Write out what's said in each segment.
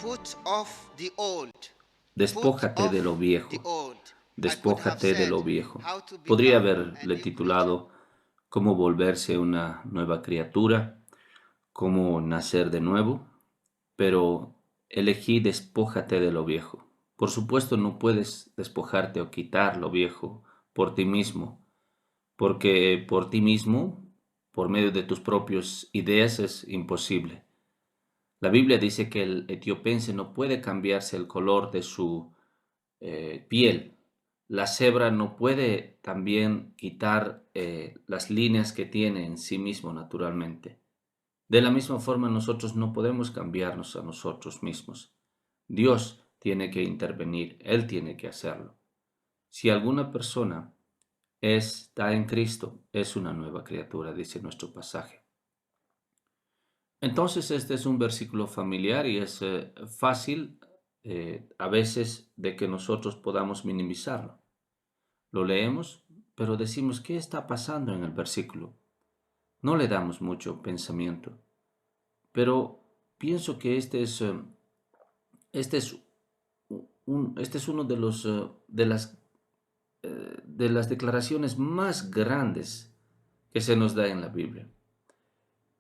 Put off the old. Put Despójate de off lo the viejo, old. I could have despójate de said lo viejo. how to Podría become a haberle new creature. titulado Cómo volverse una nueva criatura, cómo nacer de nuevo, pero elegí despójate de lo viejo. Por supuesto no puedes despojarte o quitar lo viejo por ti mismo, porque por ti mismo, por medio de tus propias ideas, es imposible. La Biblia dice que el etíopense no puede cambiarse el color de su piel. La cebra no puede también quitar las líneas que tiene en sí mismo naturalmente. De la misma forma, nosotros no podemos cambiarnos a nosotros mismos. Dios tiene que intervenir, Él tiene que hacerlo. Si alguna persona está en Cristo, es una nueva criatura, dice nuestro pasaje. Entonces, este es un versículo familiar y es fácil a veces de que nosotros podamos minimizarlo. Lo leemos, pero decimos, ¿qué está pasando en el versículo? No le damos mucho pensamiento, pero pienso que este es, este es uno de de las declaraciones más grandes que se nos da en la Biblia.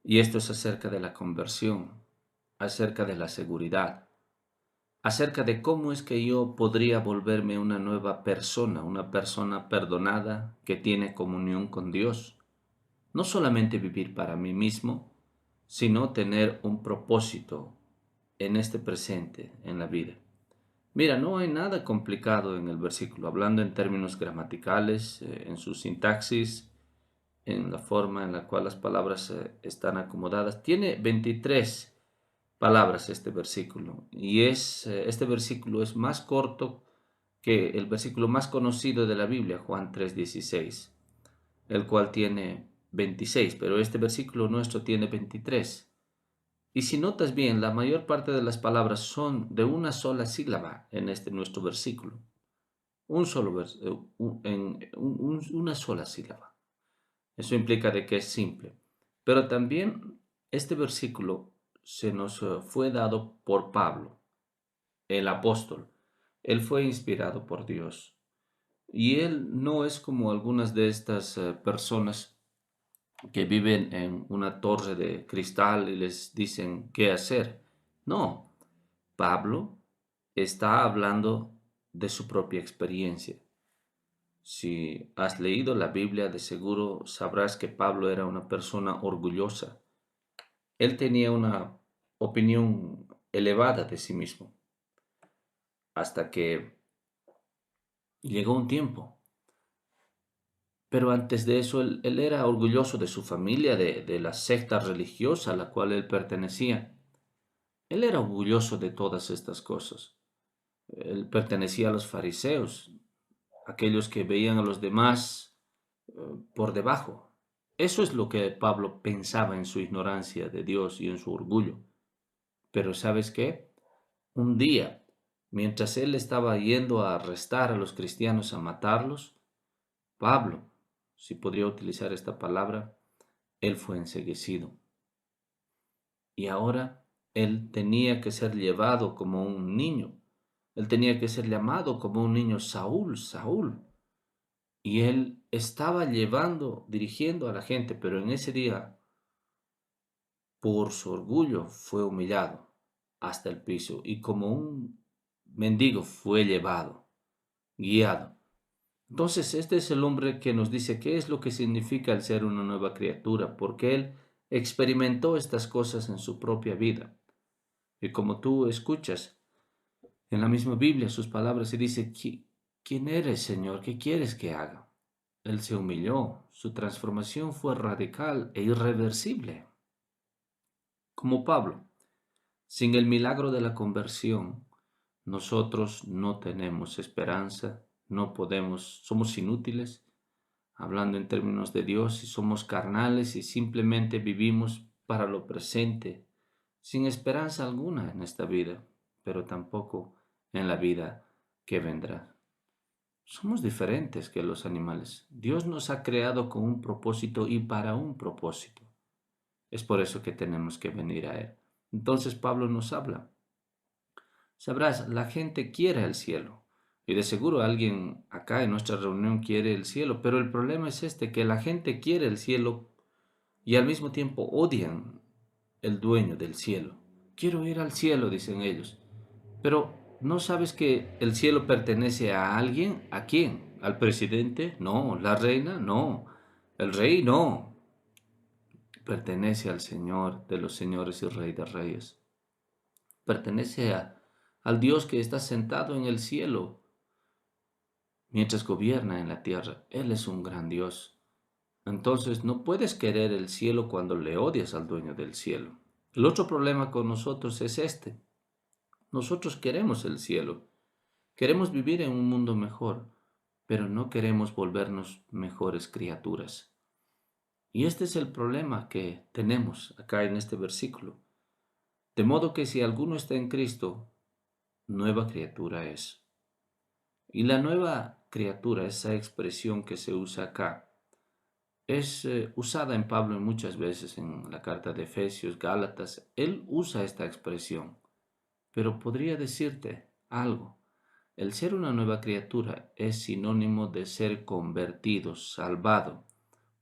Y esto es acerca de la conversión, acerca de la seguridad, acerca de cómo es que yo podría volverme una nueva persona, una persona perdonada que tiene comunión con Dios. No solamente vivir para mí mismo, sino tener un propósito en este presente, en la vida. Mira, no hay nada complicado en el versículo, hablando en términos gramaticales, en su sintaxis, en la forma en la cual las palabras están acomodadas. Tiene 23 palabras este versículo y este versículo es más corto que el versículo más conocido de la Biblia, Juan 3:16, el cual tiene 26, pero este versículo nuestro tiene 23. Y si notas bien, la mayor parte de las palabras son de una sola sílaba en este nuestro versículo. Un solo una sola sílaba. Eso implica de que es simple. Pero también este versículo se nos fue dado por Pablo, el apóstol. Él fue inspirado por Dios. Y él no es como algunas de estas personas que viven en una torre de cristal y les dicen qué hacer. No, Pablo está hablando de su propia experiencia. Si has leído la Biblia, de seguro sabrás que Pablo era una persona orgullosa. Él tenía una opinión elevada de sí mismo, hasta que llegó un tiempo. Pero antes de eso, él era orgulloso de su familia, de la secta religiosa a la cual él pertenecía. Él era orgulloso de todas estas cosas. Él pertenecía a los fariseos, aquellos que veían a los demás por debajo. Eso es lo que Pablo pensaba en su ignorancia de Dios y en su orgullo. Pero ¿sabes qué? Un día, mientras él estaba yendo a arrestar a los cristianos, a matarlos, Pablo, si podría utilizar esta palabra, él fue enceguecido. Y ahora él tenía que ser llevado como un niño. Él tenía que ser llamado como un niño, Saúl, Saúl. Y él estaba llevando, dirigiendo a la gente, pero en ese día, por su orgullo, fue humillado hasta el piso y como un mendigo fue llevado, guiado. Entonces, este es el hombre que nos dice qué es lo que significa el ser una nueva criatura, porque él experimentó estas cosas en su propia vida. Y como tú escuchas en la misma Biblia sus palabras y dice, ¿quién eres, Señor? ¿Qué quieres que haga? Él se humilló, su transformación fue radical e irreversible. Como Pablo, sin el milagro de la conversión, nosotros no tenemos esperanza, no podemos, somos inútiles, hablando en términos de Dios, y somos carnales y simplemente vivimos para lo presente, sin esperanza alguna en esta vida, pero tampoco en la vida que vendrá. Somos diferentes que los animales. Dios nos ha creado con un propósito y para un propósito. Es por eso que tenemos que venir a Él. Entonces Pablo nos habla. Sabrás, la gente quiere el cielo. Y de seguro alguien acá en nuestra reunión quiere el cielo, pero el problema es este, que la gente quiere el cielo y al mismo tiempo odian el dueño del cielo. Quiero ir al cielo, dicen ellos. Pero ¿no sabes que el cielo pertenece a alguien? ¿A quién? ¿Al presidente? No. ¿La reina? No. ¿El rey? No. Pertenece al Señor de los señores y Rey de reyes. Pertenece al Dios que está sentado en el cielo mientras gobierna en la tierra. Él es un gran Dios. Entonces no puedes querer el cielo cuando le odias al dueño del cielo. El otro problema con nosotros es este. Nosotros queremos el cielo. Queremos vivir en un mundo mejor, pero no queremos volvernos mejores criaturas. Y este es el problema que tenemos acá en este versículo. De modo que si alguno está en Cristo, nueva criatura es. Y la nueva criatura, esa expresión que se usa acá, es usada en Pablo muchas veces en la carta de Efesios, Gálatas. Él usa esta expresión, pero podría decirte algo. El ser una nueva criatura es sinónimo de ser convertido, salvado,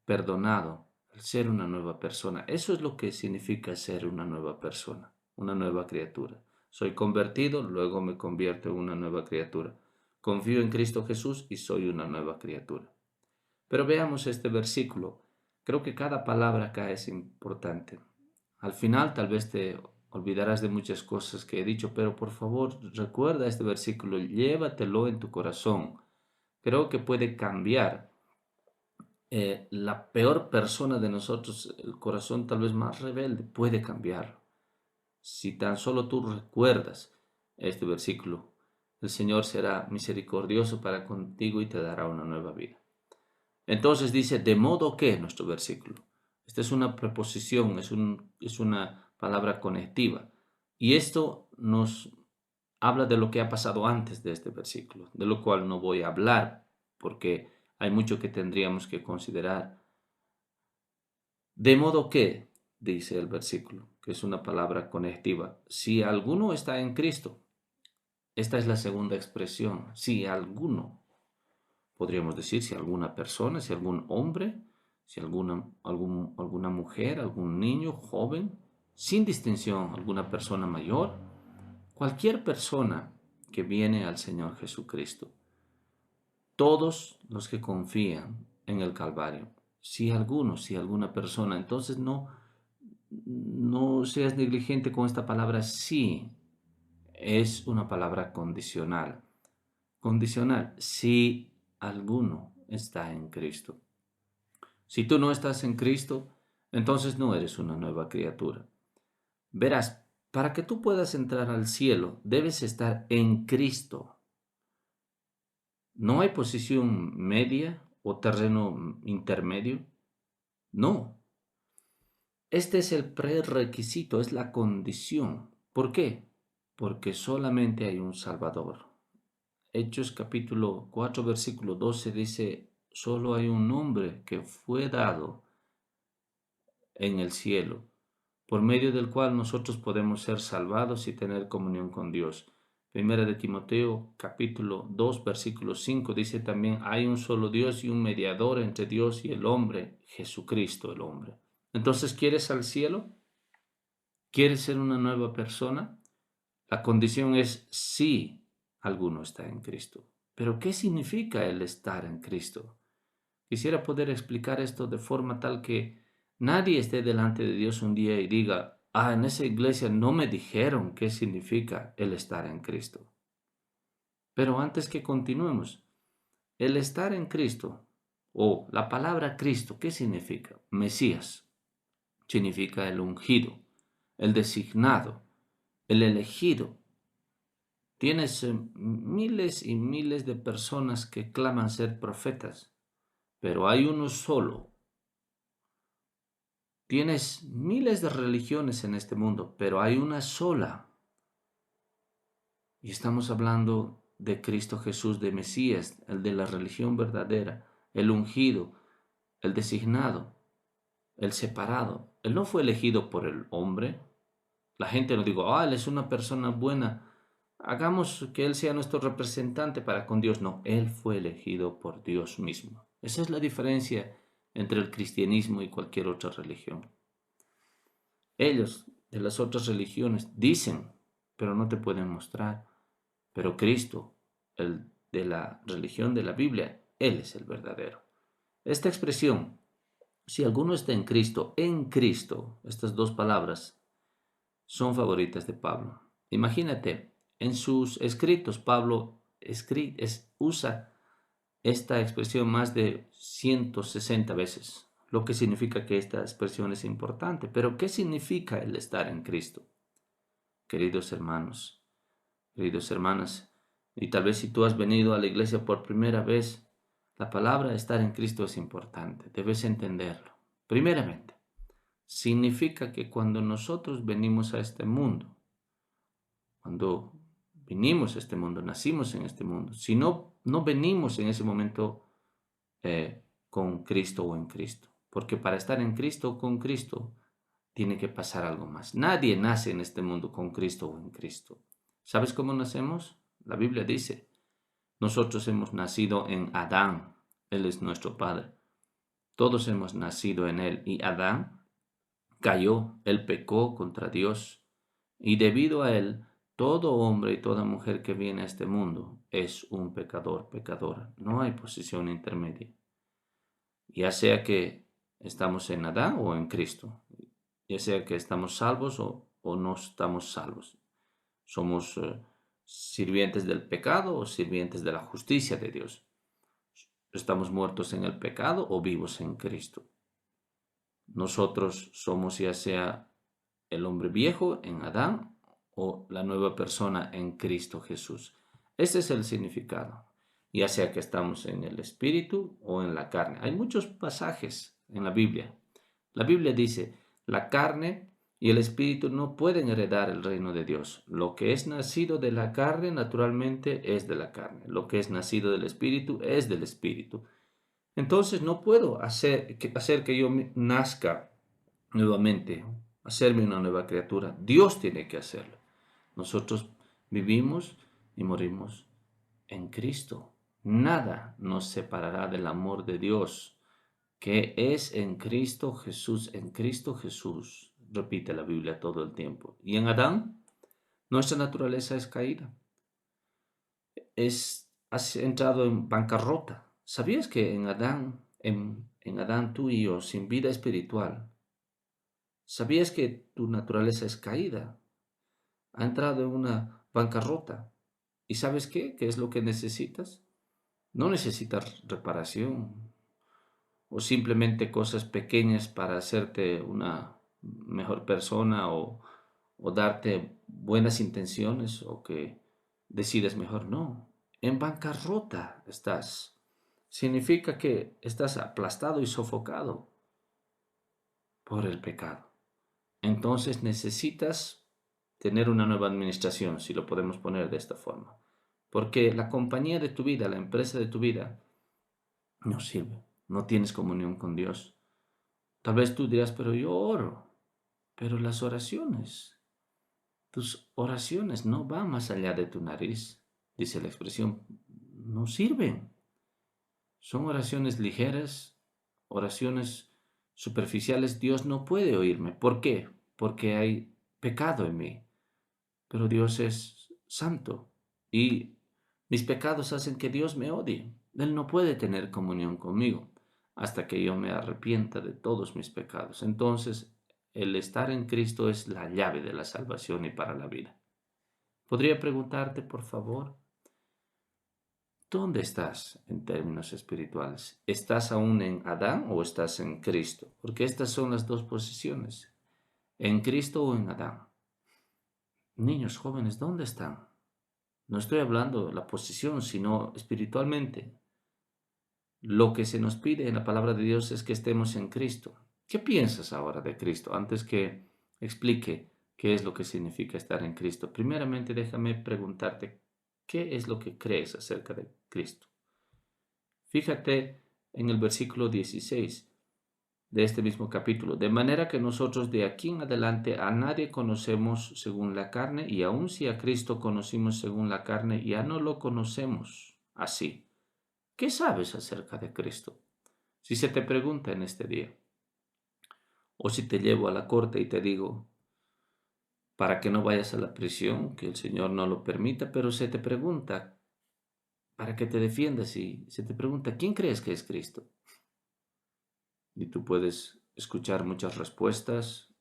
perdonado, el ser una nueva persona. Eso es lo que significa ser una nueva persona, una nueva criatura. Soy convertido, luego me convierto en una nueva criatura. Confío en Cristo Jesús y soy una nueva criatura. Pero veamos este versículo. Creo que cada palabra acá es importante. Al final tal vez te olvidarás de muchas cosas que he dicho, pero por favor recuerda este versículo, llévatelo en tu corazón. Creo que puede cambiar la peor persona de nosotros, el corazón tal vez más rebelde, puede cambiarlo. Si tan solo tú recuerdas este versículo, el Señor será misericordioso para contigo y te dará una nueva vida. Entonces dice, de modo que, nuestro versículo. Esta es una preposición, es una palabra conectiva. Y esto nos habla de lo que ha pasado antes de este versículo, de lo cual no voy a hablar porque hay mucho que tendríamos que considerar. De modo que, dice el versículo, que es una palabra conectiva, si alguno está en Cristo, esta es la segunda expresión, si alguno. Podríamos decir si alguna persona, si algún hombre, si alguna mujer, algún niño, joven, sin distinción, alguna persona mayor, cualquier persona que viene al Señor Jesucristo, todos los que confían en el Calvario, si alguna persona, entonces no seas negligente con esta palabra sí, es una palabra condicional. Condicional, si alguno está en Cristo. Si tú no estás en Cristo, entonces no eres una nueva criatura. Verás, para que tú puedas entrar al cielo, debes estar en Cristo. No hay posición media o terreno intermedio. No. Este es el prerequisito, es la condición. ¿Por qué? Porque solamente hay un Salvador. Hechos capítulo 4, versículo 12 dice, solo hay un nombre que fue dado en el cielo, por medio del cual nosotros podemos ser salvados y tener comunión con Dios. Primera de Timoteo capítulo 2, versículo 5 dice también, hay un solo Dios y un mediador entre Dios y el hombre, Jesucristo el hombre. Entonces, ¿quieres al cielo? ¿Quieres ser una nueva persona? La condición es sí alguno está en Cristo. Pero ¿qué significa el estar en Cristo? Quisiera poder explicar esto de forma tal que nadie esté delante de Dios un día y diga, en esa iglesia no me dijeron qué significa el estar en Cristo. Pero antes que continuemos, el estar en Cristo, o la palabra Cristo, ¿qué significa? Mesías, significa el ungido, el designado, el elegido. Tienes miles y miles de personas que claman ser profetas, pero hay uno solo. Tienes miles de religiones en este mundo, pero hay una sola. Y estamos hablando de Cristo Jesús, de Mesías, el de la religión verdadera, el ungido, el designado, el separado. Él no fue elegido por el hombre. La gente no dijo, él es una persona buena. hagamos que Él sea nuestro representante para con Dios. No, Él fue elegido por Dios mismo. Esa es la diferencia entre el cristianismo y cualquier otra religión. Ellos de las otras religiones dicen, pero no te pueden mostrar. Pero Cristo, el de la religión de la Biblia, Él es el verdadero. Esta expresión, si alguno está en Cristo, estas dos palabras son favoritas de Pablo. Imagínate, en sus escritos Pablo usa esta expresión más de 160 veces, lo que significa que esta expresión es importante. Pero ¿qué significa el estar en Cristo? Queridos hermanos, queridas hermanas, y tal vez si tú has venido a la iglesia por primera vez, la palabra estar en Cristo es importante, debes entenderlo. Primeramente, significa que cuando nosotros venimos a este mundo, cuando vinimos a este mundo, nacimos en este mundo, si no venimos en ese momento con Cristo o en Cristo, porque para estar en Cristo o con Cristo tiene que pasar algo más. Nadie nace en este mundo con Cristo o en Cristo. ¿Sabes cómo nacemos? La Biblia dice, nosotros hemos nacido en Adán, Él es nuestro Padre. Todos hemos nacido en Él y Adán cayó, Él pecó contra Dios y debido a Él, todo hombre y toda mujer que viene a este mundo es un pecador, pecadora. No hay posición intermedia. Ya sea que estamos en Adán o en Cristo, ya sea que estamos salvos o no estamos salvos. Somos sirvientes del pecado o sirvientes de la justicia de Dios. Estamos muertos en el pecado o vivos en Cristo. Nosotros somos ya sea el hombre viejo en Adán o la nueva persona en Cristo Jesús. Este es el significado, ya sea que estamos en el espíritu o en la carne. Hay muchos pasajes en la Biblia. La Biblia dice, la carne y el espíritu no pueden heredar el reino de Dios. Lo que es nacido de la carne naturalmente es de la carne. Lo que es nacido del espíritu es del espíritu. Entonces no puedo hacer que yo nazca nuevamente, hacerme una nueva criatura. Dios tiene que hacerlo. Nosotros vivimos y morimos en Cristo. Nada nos separará del amor de Dios, que es en Cristo Jesús. En Cristo Jesús, repite la Biblia todo el tiempo. Y en Adán, nuestra naturaleza es caída. Has entrado en bancarrota. ¿Sabías que en Adán tú y yo, sin vida espiritual, sabías que tu naturaleza es caída? Ha entrado en una bancarrota. ¿Y sabes qué? ¿Qué es lo que necesitas? No necesitas reparación o simplemente cosas pequeñas para hacerte una mejor persona o darte buenas intenciones o que decides mejor. No, en bancarrota estás. Significa que estás aplastado y sofocado por el pecado. Entonces necesitas tener una nueva administración, si lo podemos poner de esta forma. Porque la compañía de tu vida, la empresa de tu vida, no sirve. No tienes comunión con Dios. Tal vez tú dirás, pero yo oro. Pero las oraciones, tus oraciones no van más allá de tu nariz, dice la expresión, no sirven. Son oraciones ligeras, oraciones superficiales. Dios no puede oírme. ¿Por qué? Porque hay pecado en mí. Pero Dios es santo y mis pecados hacen que Dios me odie. Él no puede tener comunión conmigo hasta que yo me arrepienta de todos mis pecados. Entonces, el estar en Cristo es la llave de la salvación y para la vida. ¿Podría preguntarte, por favor, dónde estás en términos espirituales? ¿Estás aún en Adán o estás en Cristo? Porque estas son las dos posiciones, en Cristo o en Adán. Niños jóvenes, ¿dónde están? No estoy hablando de la posición, sino espiritualmente. Lo que se nos pide en la palabra de Dios es que estemos en Cristo. ¿Qué piensas ahora de Cristo? Antes que explique qué es lo que significa estar en Cristo, primeramente déjame preguntarte, ¿qué es lo que crees acerca de Cristo? Fíjate en el versículo 16. de este mismo capítulo. De manera que nosotros de aquí en adelante a nadie conocemos según la carne, y aun si a Cristo conocimos según la carne, ya no lo conocemos así. ¿Qué sabes acerca de Cristo? Si se te pregunta en este día, o si te llevo a la corte y te digo, para que no vayas a la prisión, que el Señor no lo permita, pero se te pregunta, para que te defiendas, y se te pregunta, ¿quién crees que es Cristo? Y tú puedes escuchar muchas respuestas,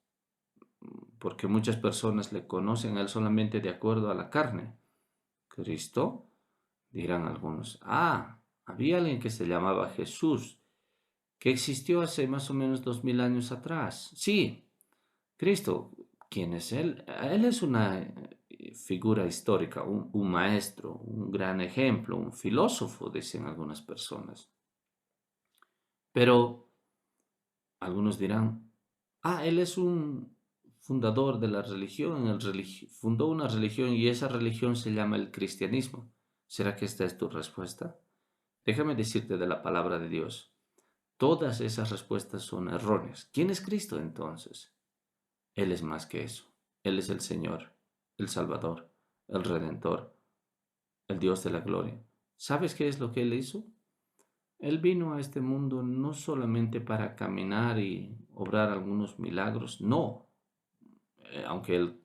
porque muchas personas le conocen a Él solamente de acuerdo a la carne. ¿Cristo? Dirán algunos. Ah, había alguien que se llamaba Jesús, que existió hace más o menos 2000 años atrás. Sí, Cristo. ¿Quién es Él? Él es una figura histórica, un maestro, un gran ejemplo, un filósofo, dicen algunas personas. Pero algunos dirán, ah, él es un fundador de la religión, fundó una religión y esa religión se llama el cristianismo. ¿Será que esta es tu respuesta? Déjame decirte de la palabra de Dios. Todas esas respuestas son erróneas. ¿Quién es Cristo entonces? Él es más que eso. Él es el Señor, el Salvador, el Redentor, el Dios de la gloria. ¿Sabes qué es lo que Él hizo? Él vino a este mundo no solamente para caminar y obrar algunos milagros, no, aunque Él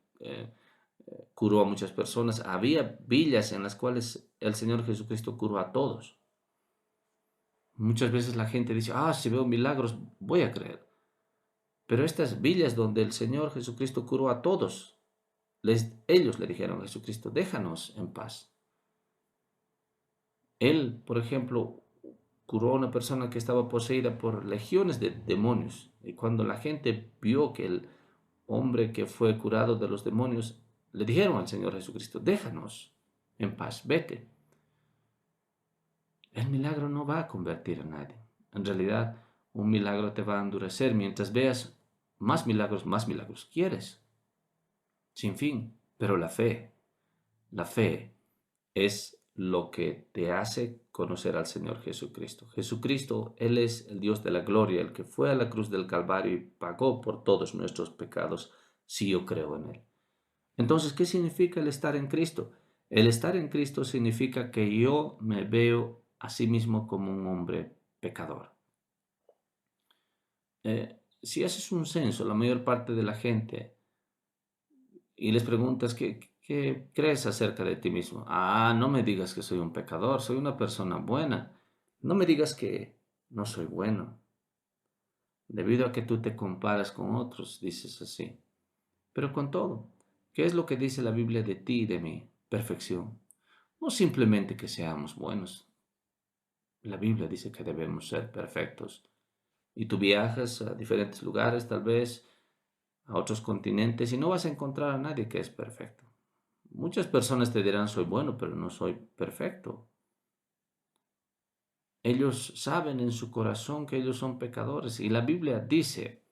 curó a muchas personas, había villas en las cuales el Señor Jesucristo curó a todos. Muchas veces la gente dice, ah, si veo milagros, voy a creer. Pero estas villas donde el Señor Jesucristo curó a todos, ellos le dijeron a Jesucristo, déjanos en paz. Él, por ejemplo, curó a una persona que estaba poseída por legiones de demonios. Y cuando la gente vio que el hombre que fue curado de los demonios, le dijeron al Señor Jesucristo, déjanos en paz, vete. El milagro no va a convertir a nadie. En realidad, un milagro te va a endurecer mientras veas más milagros quieres, sin fin. Pero la fe es lo que te hace conocer al Señor Jesucristo. Jesucristo, Él es el Dios de la gloria, el que fue a la cruz del Calvario y pagó por todos nuestros pecados, si yo creo en Él. Entonces, ¿qué significa el estar en Cristo? El estar en Cristo significa que yo me veo a sí mismo como un hombre pecador. Si haces un censo, la mayor parte de la gente, y les preguntas qué crees acerca de ti mismo. Ah, no me digas que soy un pecador, soy una persona buena. No me digas que no soy bueno. Debido a que tú te comparas con otros, dices así. Pero con todo, ¿qué es lo que dice la Biblia de ti y de mí? Perfección. No simplemente que seamos buenos. La Biblia dice que debemos ser perfectos. Y tú viajas a diferentes lugares, tal vez a otros continentes, y no vas a encontrar a nadie que es perfecto. Muchas personas te dirán, soy bueno, pero no soy perfecto. Ellos saben en su corazón que ellos son pecadores. Y la Biblia dice,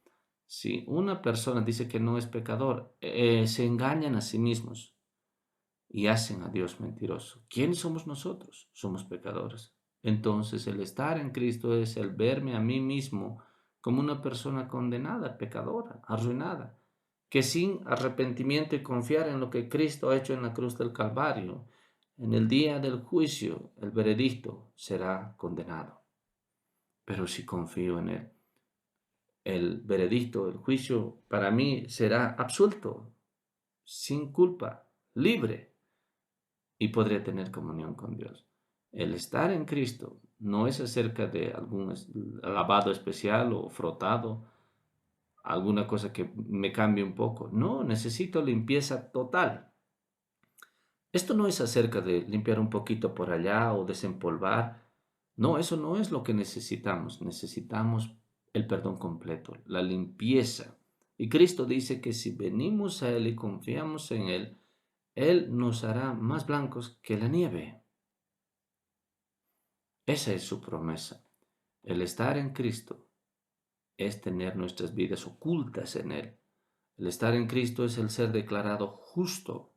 si una persona dice que no es pecador, se engañan a sí mismos y hacen a Dios mentiroso. ¿Quiénes somos nosotros? Somos pecadores. Entonces el estar en Cristo es el verme a mí mismo como una persona condenada, pecadora, arruinada, que sin arrepentimiento y confiar en lo que Cristo ha hecho en la cruz del Calvario, en el día del juicio, el veredicto será condenado. Pero si confío en Él, el veredicto, el juicio para mí será absuelto, sin culpa, libre, y podré tener comunión con Dios. El estar en Cristo no es acerca de algún lavado especial o frotado, alguna cosa que me cambie un poco. No, necesito limpieza total. Esto no es acerca de limpiar un poquito por allá o desempolvar. No, eso no es lo que necesitamos. Necesitamos el perdón completo, la limpieza. Y Cristo dice que si venimos a Él y confiamos en Él, Él nos hará más blancos que la nieve. Esa es su promesa. El estar en Cristo es tener nuestras vidas ocultas en Él. El estar en Cristo es el ser declarado justo.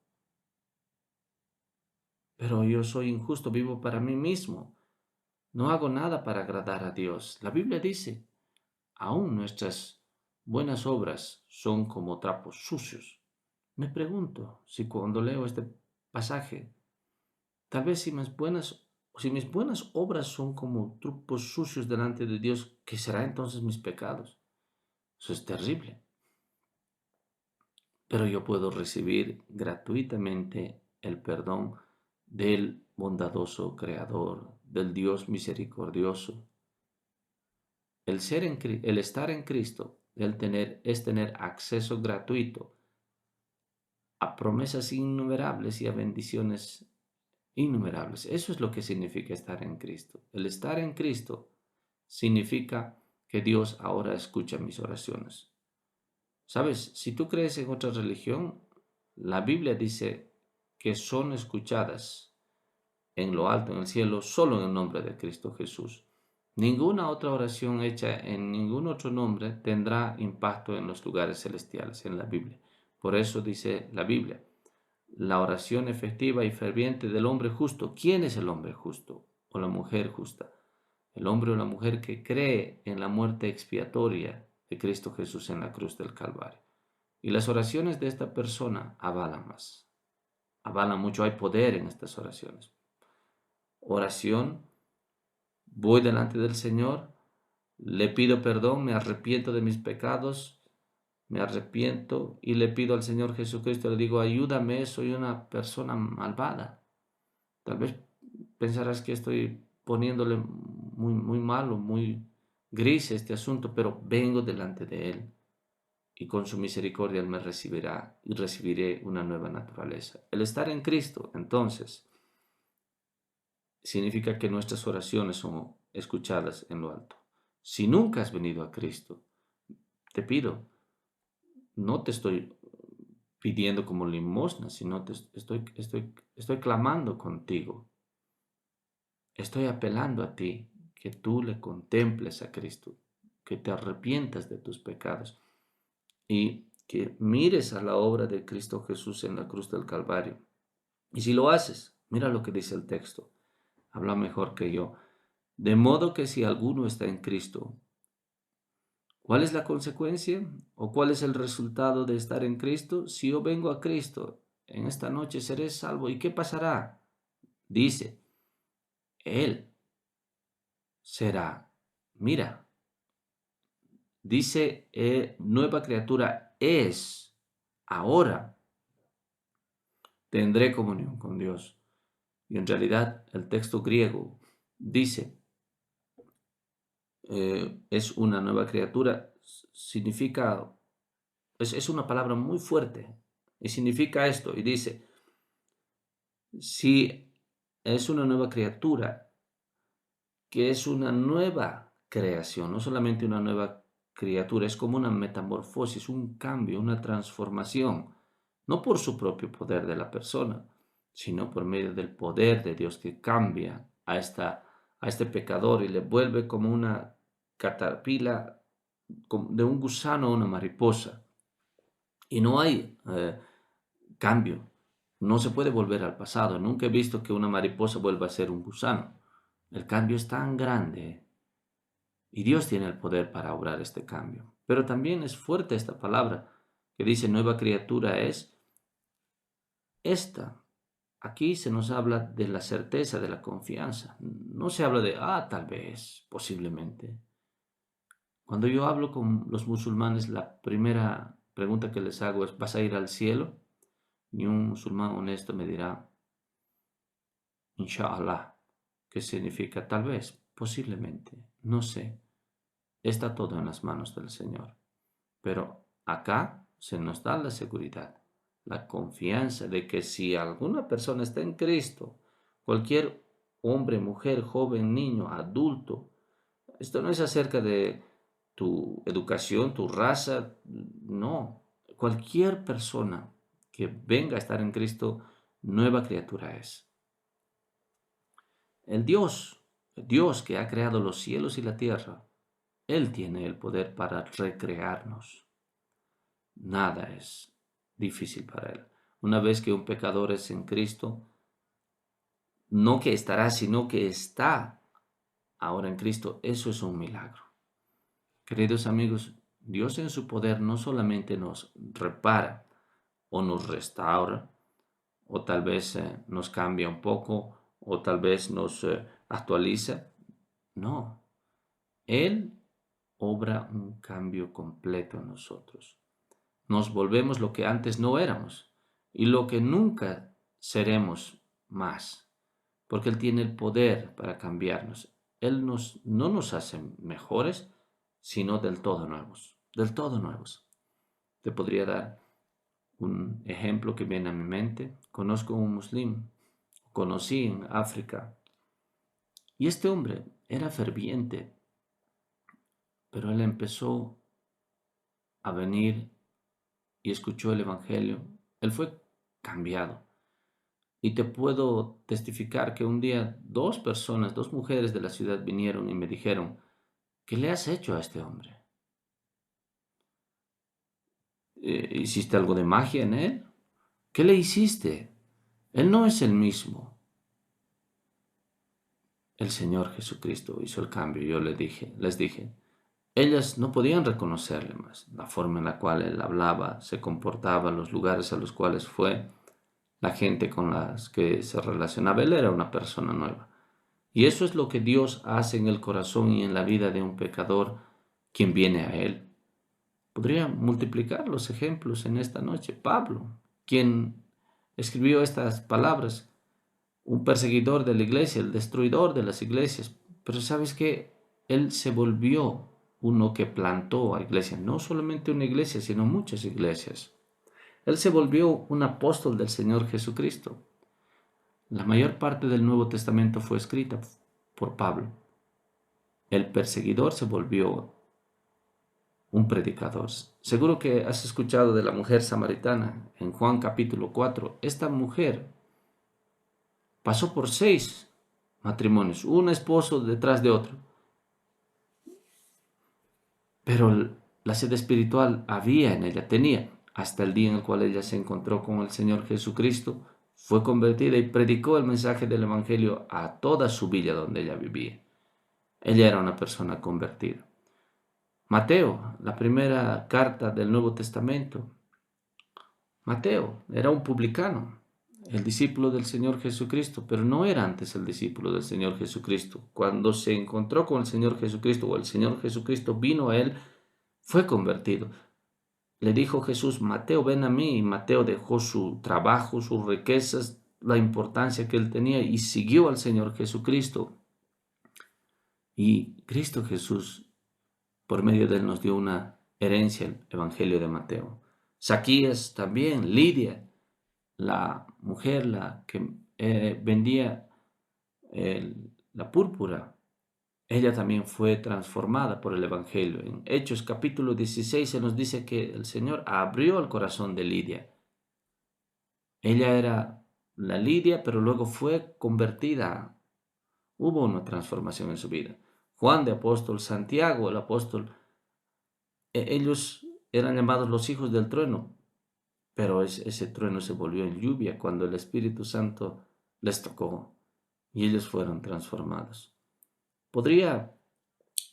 Pero yo soy injusto, vivo para mí mismo. No hago nada para agradar a Dios. La Biblia dice aún nuestras buenas obras son como trapos sucios. Me pregunto si cuando leo este pasaje, tal vez si mis buenas obras son como trapos sucios delante de Dios, ¿qué será entonces mis pecados? Eso es terrible. Pero yo puedo recibir gratuitamente el perdón del bondadoso Creador, del Dios misericordioso. El estar en Cristo, es tener acceso gratuito a promesas innumerables y a bendiciones innumerables. Eso es lo que significa estar en Cristo. El estar en Cristo significa que Dios ahora escucha mis oraciones. Sabes, si tú crees en otra religión, la Biblia dice que son escuchadas en lo alto, en el cielo, solo en el nombre de Cristo Jesús. Ninguna otra oración hecha en ningún otro nombre tendrá impacto en los lugares celestiales en la Biblia. Por eso dice la Biblia, la oración efectiva y ferviente del hombre justo. ¿Quién es el hombre justo o la mujer justa? El hombre o la mujer que cree en la muerte expiatoria de Cristo Jesús en la cruz del Calvario. Y las oraciones de esta persona avalan más. Avalan mucho, hay poder en estas oraciones. Oración, voy delante del Señor, le pido perdón, me arrepiento de mis pecados, me arrepiento y le pido al Señor Jesucristo, le digo, ayúdame, soy una persona malvada. Tal vez pensarás que estoy poniéndole muy malo, muy gris este asunto, pero vengo delante de Él y con su misericordia Él me recibirá y recibiré una nueva naturaleza. El estar en Cristo, entonces, significa que nuestras oraciones son escuchadas en lo alto. Si nunca has venido a Cristo, te pido, no te estoy pidiendo como limosna, sino estoy clamando contigo. Estoy apelando a ti, que tú le contemples a Cristo, que te arrepientas de tus pecados y que mires a la obra de Cristo Jesús en la cruz del Calvario. Y si lo haces, mira lo que dice el texto, habla mejor que yo. De modo que si alguno está en Cristo, ¿cuál es la consecuencia o cuál es el resultado de estar en Cristo? Si yo vengo a Cristo, en esta noche seré salvo. ¿Y qué pasará? Dice, Él será, mira, dice, nueva criatura es, ahora tendré comunión con Dios. Y en realidad el texto griego dice, es una nueva criatura, significa, es una palabra muy fuerte y significa esto. Y dice, si es una nueva criatura, que es una nueva creación, no solamente una nueva criatura, es como una metamorfosis, un cambio, una transformación, no por su propio poder de la persona, sino por medio del poder de Dios que cambia a este pecador y le vuelve como una caterpillar, de un gusano a una mariposa. Y no hay cambio, no se puede volver al pasado. Nunca he visto que una mariposa vuelva a ser un gusano. El cambio es tan grande y Dios tiene el poder para obrar este cambio. Pero también es fuerte esta palabra que dice nueva criatura es esta. Aquí se nos habla de la certeza, de la confianza. No se habla de, tal vez, posiblemente. Cuando yo hablo con los musulmanes, la primera pregunta que les hago es, ¿vas a ir al cielo? Y un musulmán honesto me dirá, Inshallah, que significa tal vez, posiblemente, no sé. Está todo en las manos del Señor. Pero acá se nos da la seguridad, la confianza de que si alguna persona está en Cristo, cualquier hombre, mujer, joven, niño, adulto, esto no es acerca de tu educación, tu raza, no. Cualquier persona que venga a estar en Cristo, nueva criatura es. El Dios que ha creado los cielos y la tierra, Él tiene el poder para recrearnos. Nada es difícil para Él. Una vez que un pecador es en Cristo, no que estará, sino que está ahora en Cristo, eso es un milagro. Queridos amigos, Dios en su poder no solamente nos repara o nos restaura, o tal vez nos cambia un poco, o tal vez nos actualiza. No, Él obra un cambio completo en nosotros. Nos volvemos lo que antes no éramos y lo que nunca seremos más, porque Él tiene el poder para cambiarnos. No nos hace mejores, sino del todo nuevos, del todo nuevos. Te podría dar un ejemplo que viene a mi mente. Conozco un musulmán, conocí en África, y este hombre era ferviente, pero él empezó a venir y escuchó el Evangelio. Él fue cambiado. Y te puedo testificar que un día dos personas, dos mujeres de la ciudad vinieron y me dijeron, ¿qué le has hecho a este hombre? ¿Hiciste algo de magia en él? ¿Qué le hiciste? Él no es el mismo. El Señor Jesucristo hizo el cambio. Yo les dije, ellas no podían reconocerle más, la forma en la cual él hablaba, se comportaba, los lugares a los cuales fue, la gente con las que se relacionaba. Él era una persona nueva. Y eso es lo que Dios hace en el corazón y en la vida de un pecador quien viene a Él. Podría multiplicar los ejemplos en esta noche. Pablo, quien escribió estas palabras, un perseguidor de la iglesia, el destruidor de las iglesias. Pero ¿sabes qué? Él se volvió uno que plantó a iglesia, no solamente una iglesia, sino muchas iglesias. Él se volvió un apóstol del Señor Jesucristo. La mayor parte del Nuevo Testamento fue escrita por Pablo. El perseguidor se volvió un predicador. Seguro que has escuchado de la mujer samaritana en Juan capítulo 4. Esta mujer pasó por 6 matrimonios, un esposo detrás de otro. Pero la sed espiritual había en ella, tenía, hasta el día en el cual ella se encontró con el Señor Jesucristo, fue convertida y predicó el mensaje del Evangelio a toda su villa donde ella vivía. Ella era una persona convertida. Mateo, la primera carta del Nuevo Testamento. Mateo era un publicano, el discípulo del Señor Jesucristo, pero no era antes el discípulo del Señor Jesucristo. Cuando se encontró con el Señor Jesucristo o el Señor Jesucristo vino a él, fue convertido. Le dijo Jesús, Mateo, ven a mí, y Mateo dejó su trabajo, sus riquezas, la importancia que él tenía y siguió al Señor Jesucristo. Y Cristo Jesús, por medio de él, nos dio una herencia, el Evangelio de Mateo. Zaquías también, Lidia, la mujer la que vendía la púrpura, ella también fue transformada por el Evangelio. En Hechos capítulo 16 se nos dice que el Señor abrió el corazón de Lidia. Ella era la Lidia, pero luego fue convertida. Hubo una transformación en su vida. Juan de apóstol, Santiago el apóstol, ellos eran llamados los hijos del trueno, pero ese trueno se volvió en lluvia cuando el Espíritu Santo les tocó y ellos fueron transformados. Podría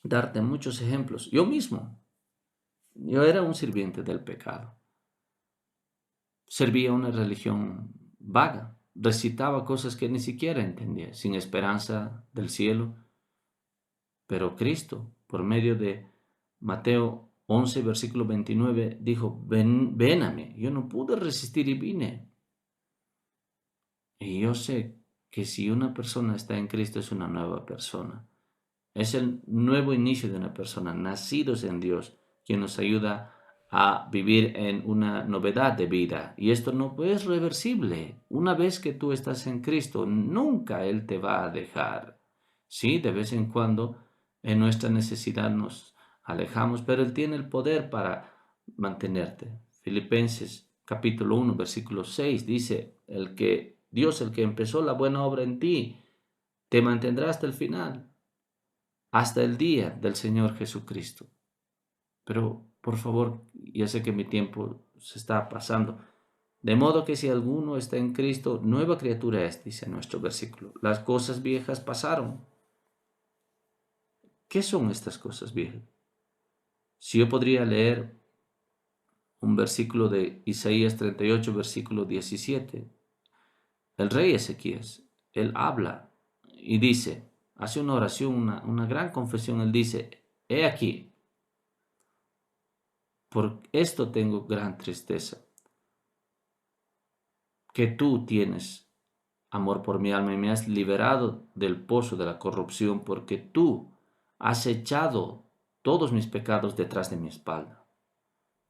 darte muchos ejemplos. Yo era un sirviente del pecado. Servía una religión vaga, recitaba cosas que ni siquiera entendía, sin esperanza del cielo. Pero Cristo, por medio de Mateo 11, versículo 29, dijo, ven a mí. Yo no pude resistir y vine. Y yo sé que si una persona está en Cristo es una nueva persona. Es el nuevo inicio de una persona, nacidos en Dios, quien nos ayuda a vivir en una novedad de vida. Y esto no es reversible. Una vez que tú estás en Cristo, nunca Él te va a dejar. Sí, de vez en cuando en nuestra necesidad nos alejamos, pero Él tiene el poder para mantenerte. Filipenses capítulo 1, versículo 6 dice, Dios, el que empezó la buena obra en ti, te mantendrá hasta el final, hasta el día del Señor Jesucristo. Pero, por favor, ya sé que mi tiempo se está pasando. De modo que si alguno está en Cristo, nueva criatura es, dice nuestro versículo. Las cosas viejas pasaron. ¿Qué son estas cosas viejas? Si yo podría leer un versículo de Isaías 38, versículo 17, el rey Ezequías, él habla y dice, hace una oración, una gran confesión, él dice, he aquí, por esto tengo gran tristeza, que tú tienes amor por mi alma y me has liberado del pozo de la corrupción, porque tú has echado todos mis pecados detrás de mi espalda.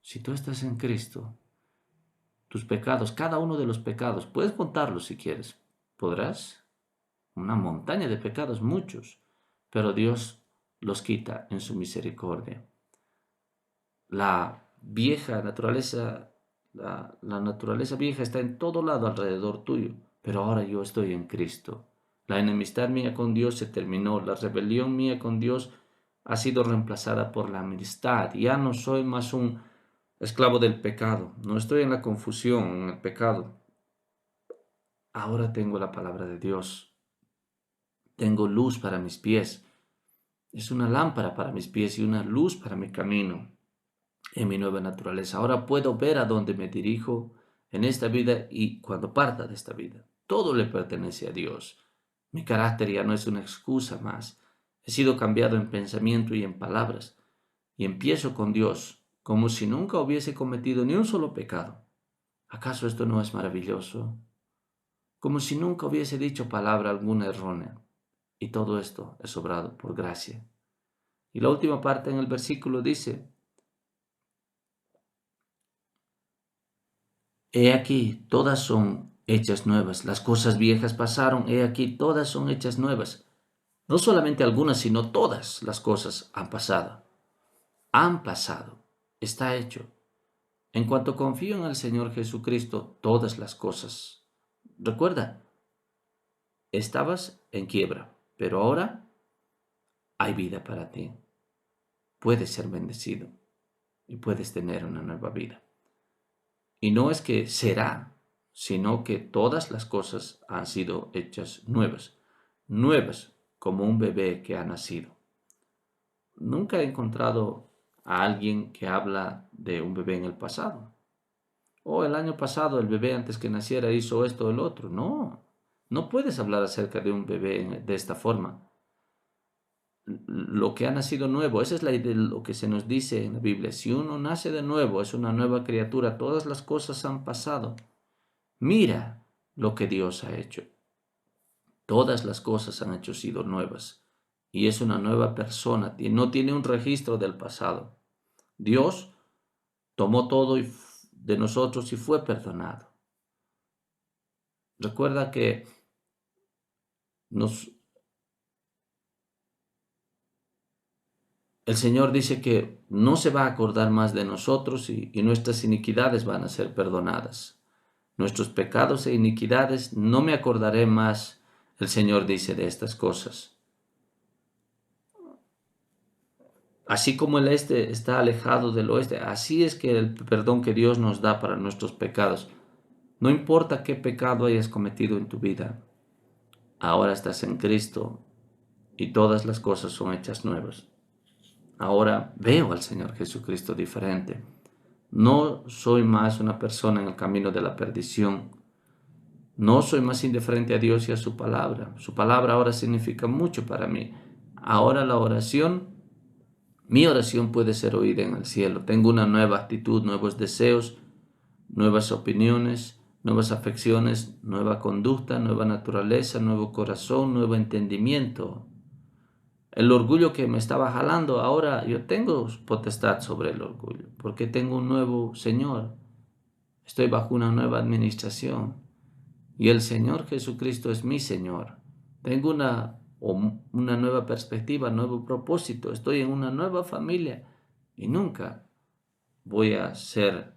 Si tú estás en Cristo, tus pecados, cada uno de los pecados, puedes contarlos si quieres, podrás, una montaña de pecados, muchos, pero Dios los quita en su misericordia. La vieja naturaleza, la naturaleza vieja está en todo lado alrededor tuyo, pero ahora yo estoy en Cristo. La enemistad mía con Dios se terminó, la rebelión mía con Dios ha sido reemplazada por la amistad. Ya no soy más un esclavo del pecado, no estoy en la confusión, en el pecado. Ahora tengo la palabra de Dios, tengo luz para mis pies, es una lámpara para mis pies y una luz para mi camino en mi nueva naturaleza. Ahora puedo ver a dónde me dirijo en esta vida y cuando parta de esta vida. Todo le pertenece a Dios. Mi carácter ya no es una excusa más. He sido cambiado en pensamiento y en palabras. Y empiezo con Dios como si nunca hubiese cometido ni un solo pecado. ¿Acaso esto no es maravilloso? Como si nunca hubiese dicho palabra alguna errónea. Y todo esto es obrado por gracia. Y la última parte en el versículo dice, he aquí, todas son hechas nuevas. Las cosas viejas pasaron, he aquí, todas son hechas nuevas. No solamente algunas, sino todas las cosas han pasado. Han pasado. Está hecho. En cuanto confío en el Señor Jesucristo, todas las cosas. Recuerda, estabas en quiebra, pero ahora hay vida para ti. Puedes ser bendecido y puedes tener una nueva vida. Y no es que será, sino que todas las cosas han sido hechas nuevas, nuevas como un bebé que ha nacido. Nunca he encontrado a alguien que habla de un bebé en el pasado. O el año pasado el bebé antes que naciera hizo esto o el otro. No, no puedes hablar acerca de un bebé de esta forma. Lo que ha nacido nuevo, esa es la idea de lo que se nos dice en la Biblia. Si uno nace de nuevo, es una nueva criatura, todas las cosas han pasado. Mira lo que Dios ha hecho. Todas las cosas han hecho sido nuevas. Y es una nueva persona. No tiene un registro del pasado. Dios tomó todo de nosotros y fue perdonado. Recuerda que el Señor dice que no se va a acordar más de nosotros y nuestras iniquidades van a ser perdonadas. Nuestros pecados e iniquidades no me acordaré más, el Señor dice, de estas cosas. Así como el este está alejado del oeste, así es que el perdón que Dios nos da para nuestros pecados. No importa qué pecado hayas cometido en tu vida, ahora estás en Cristo y todas las cosas son hechas nuevas. Ahora veo al Señor Jesucristo diferente. No soy más una persona en el camino de la perdición. No soy más indiferente a Dios y a su palabra. Su palabra ahora significa mucho para mí. Ahora mi oración puede ser oída en el cielo. Tengo una nueva actitud, nuevos deseos, nuevas opiniones, nuevas afecciones, nueva conducta, nueva naturaleza, nuevo corazón, nuevo entendimiento. El orgullo que me estaba jalando, ahora yo tengo potestad sobre el orgullo, porque tengo un nuevo Señor. Estoy bajo una nueva administración y el Señor Jesucristo es mi Señor. Tengo una nueva perspectiva, nuevo propósito. Estoy en una nueva familia y nunca voy a ser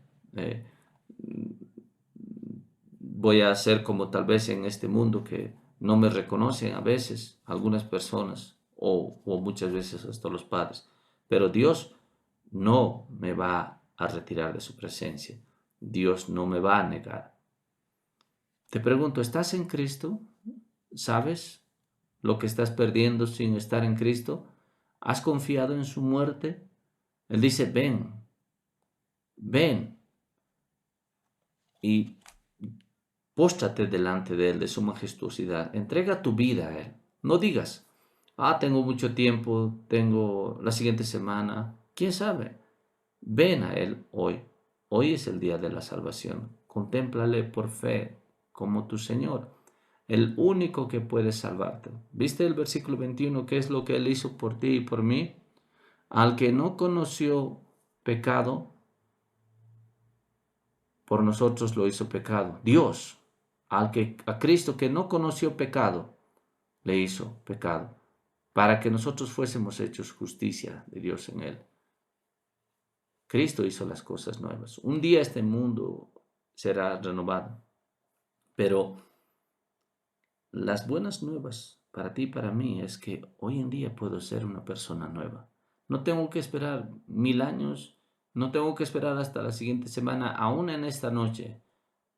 como tal vez en este mundo que no me reconocen a veces algunas personas o muchas veces hasta los padres. Pero Dios no me va a retirar de su presencia. Dios no me va a negar. Te pregunto, ¿estás en Cristo? ¿Sabes lo que estás perdiendo sin estar en Cristo? ¿Has confiado en su muerte? Él dice, ven, ven y póstrate delante de Él, de su majestuosidad. Entrega tu vida a Él. No digas, tengo mucho tiempo, tengo la siguiente semana. ¿Quién sabe? Ven a Él hoy. Hoy es el día de la salvación. Contémplale por fe como tu Señor, el único que puede salvarte. ¿Viste el versículo 21? ¿Qué es lo que Él hizo por ti y por mí? Al que no conoció pecado, por nosotros lo hizo pecado. Dios, a Cristo que no conoció pecado, le hizo pecado, para que nosotros fuésemos hechos justicia de Dios en Él. Cristo hizo las cosas nuevas. Un día este mundo será renovado, pero las buenas nuevas para ti y para mí es que hoy en día puedo ser una persona nueva. No tengo que esperar 1000 años, no tengo que esperar hasta la siguiente semana, aún en esta noche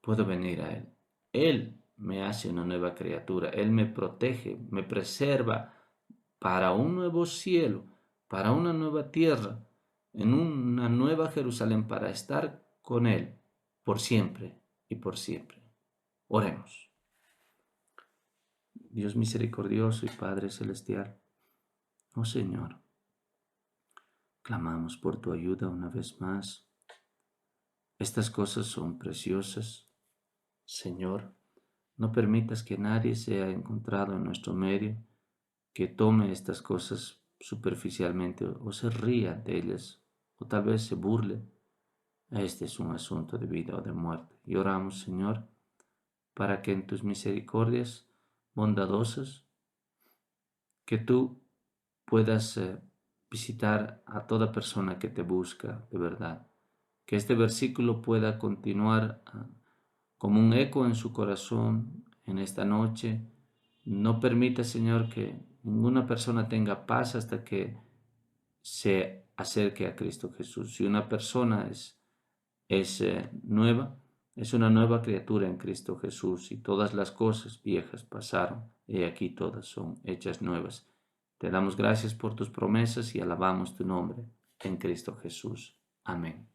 puedo venir a Él. Él me hace una nueva criatura, Él me protege, me preserva para un nuevo cielo, para una nueva tierra, en una nueva Jerusalén, para estar con Él por siempre y por siempre. Oremos. Dios misericordioso y Padre celestial, oh Señor, clamamos por tu ayuda una vez más. Estas cosas son preciosas. Señor, no permitas que nadie sea encontrado en nuestro medio que tome estas cosas superficialmente o se ría de ellas o tal vez se burle. Este es un asunto de vida o de muerte. Y oramos, Señor, para que en tus misericordias bondadosas, que tú puedas visitar a toda persona que te busca de verdad. Que este versículo pueda continuar como un eco en su corazón en esta noche. No permita, Señor, que ninguna persona tenga paz hasta que se acerque a Cristo Jesús. Si una persona es nueva, es una nueva criatura en Cristo Jesús, y todas las cosas viejas pasaron, y aquí todas son hechas nuevas. Te damos gracias por tus promesas y alabamos tu nombre en Cristo Jesús. Amén.